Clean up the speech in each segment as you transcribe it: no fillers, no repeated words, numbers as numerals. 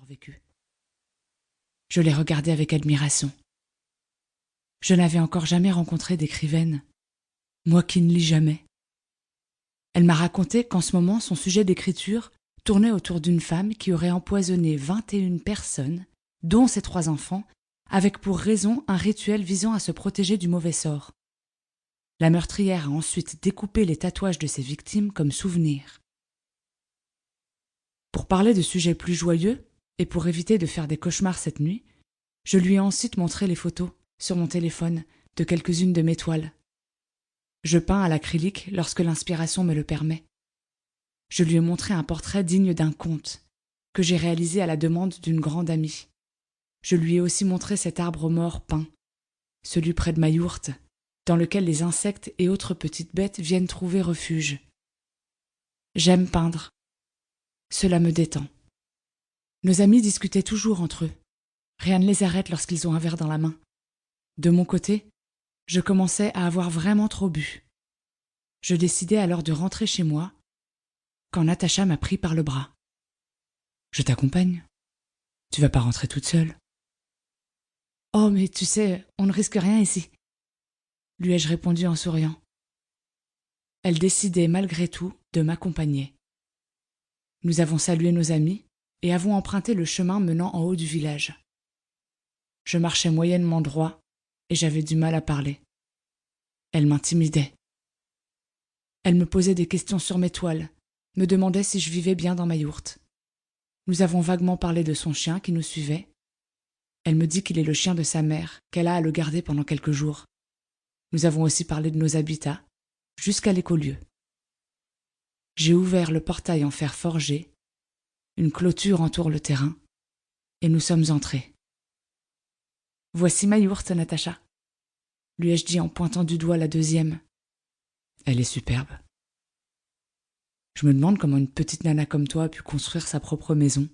vécu. Je les regardais avec admiration. Je n'avais encore jamais rencontré d'écrivaine, moi qui ne lis jamais. Elle m'a raconté qu'en ce moment, son sujet d'écriture tournait autour d'une femme qui aurait empoisonné 21 personnes, dont ses 3 enfants, avec pour raison un rituel visant à se protéger du mauvais sort. La meurtrière a ensuite découpé les tatouages de ses victimes comme souvenirs. Pour parler de sujets plus joyeux, et pour éviter de faire des cauchemars cette nuit, je lui ai ensuite montré les photos, sur mon téléphone, de quelques-unes de mes toiles. Je peins à l'acrylique lorsque l'inspiration me le permet. Je lui ai montré un portrait digne d'un conte, que j'ai réalisé à la demande d'une grande amie. Je lui ai aussi montré cet arbre mort peint, celui près de ma yourte, dans lequel les insectes et autres petites bêtes viennent trouver refuge. J'aime peindre. Cela me détend. Nos amis discutaient toujours entre eux. Rien ne les arrête lorsqu'ils ont un verre dans la main. De mon côté, je commençais à avoir vraiment trop bu. Je décidai alors de rentrer chez moi, quand Natacha m'a pris par le bras. « Je t'accompagne. Tu vas pas rentrer toute seule. »« Oh, mais tu sais, on ne risque rien ici. » lui ai-je répondu en souriant. Elle décidait malgré tout de m'accompagner. Nous avons salué nos amis et avons emprunté le chemin menant en haut du village. Je marchais moyennement droit et j'avais du mal à parler. Elle m'intimidait. Elle me posait des questions sur mes toiles, me demandait si je vivais bien dans ma yourte. Nous avons vaguement parlé de son chien qui nous suivait. Elle me dit qu'il est le chien de sa mère, qu'elle a à le garder pendant quelques jours. Nous avons aussi parlé de nos habitats, jusqu'à l'écolieu. J'ai ouvert le portail en fer forgé, une clôture entoure le terrain, et nous sommes entrés. « Voici ma yourte, Natacha », lui ai-je dit en pointant du doigt la deuxième. Elle est superbe. Je me demande comment une petite nana comme toi a pu construire sa propre maison.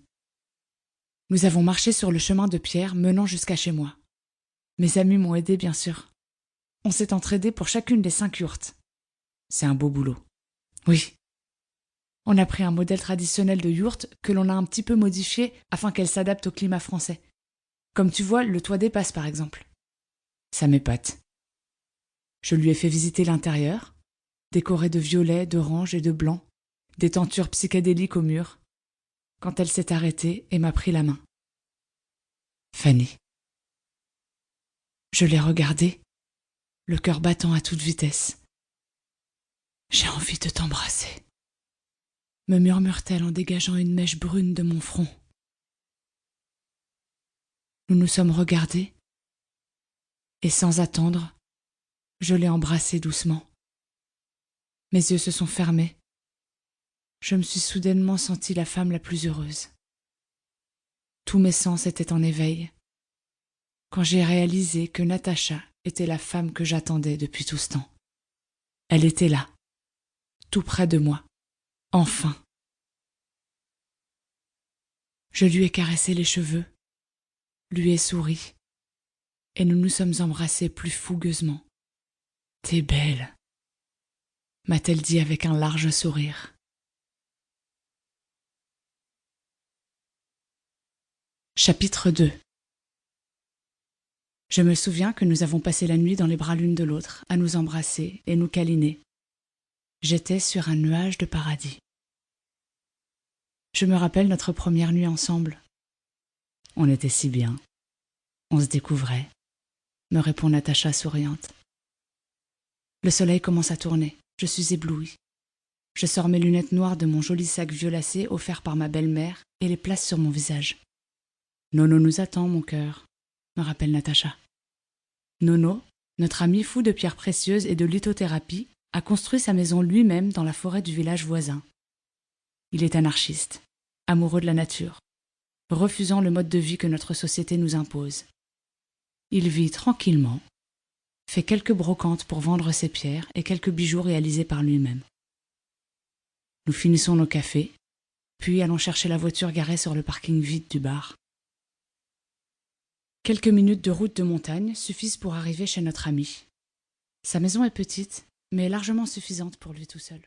Nous avons marché sur le chemin de pierre menant jusqu'à chez moi. Mes amis m'ont aidé, bien sûr. On s'est entraidés pour chacune des 5 yourtes. C'est un beau boulot. Oui. On a pris un modèle traditionnel de yourte que l'on a un petit peu modifié afin qu'elle s'adapte au climat français. Comme tu vois, le toit dépasse par exemple. Ça m'épate. Je lui ai fait visiter l'intérieur, décoré de violet, d'orange et de blanc, des tentures psychédéliques au mur, quand elle s'est arrêtée et m'a pris la main. Fanny. Je l'ai regardée, le cœur battant à toute vitesse. J'ai envie de t'embrasser, me murmure-t-elle en dégageant une mèche brune de mon front. Nous nous sommes regardés, et sans attendre, je l'ai embrassée doucement. Mes yeux se sont fermés. Je me suis soudainement sentie la femme la plus heureuse. Tous mes sens étaient en éveil, quand j'ai réalisé que Natacha était la femme que j'attendais depuis tout ce temps. Elle était là, tout près de moi, enfin. Je lui ai caressé les cheveux, lui ai souri, et nous nous sommes embrassés plus fougueusement. « T'es belle », m'a-t-elle dit avec un large sourire. Chapitre 2. Je me souviens que nous avons passé la nuit dans les bras l'une de l'autre, à nous embrasser et nous câliner. J'étais sur un nuage de paradis. Je me rappelle notre première nuit ensemble. On était si bien. On se découvrait, me répond Natacha souriante. Le soleil commence à tourner. Je suis éblouie. Je sors mes lunettes noires de mon joli sac violacé offert par ma belle-mère et les place sur mon visage. Nono nous attend, mon cœur, me rappelle Natacha. Nono, notre ami fou de pierres précieuses et de lithothérapie, a construit sa maison lui-même dans la forêt du village voisin. Il est anarchiste, amoureux de la nature, refusant le mode de vie que notre société nous impose. Il vit tranquillement, fait quelques brocantes pour vendre ses pierres et quelques bijoux réalisés par lui-même. Nous finissons nos cafés, puis allons chercher la voiture garée sur le parking vide du bar. Quelques minutes de route de montagne suffisent pour arriver chez notre ami. Sa maison est petite, mais largement suffisante pour lui tout seul.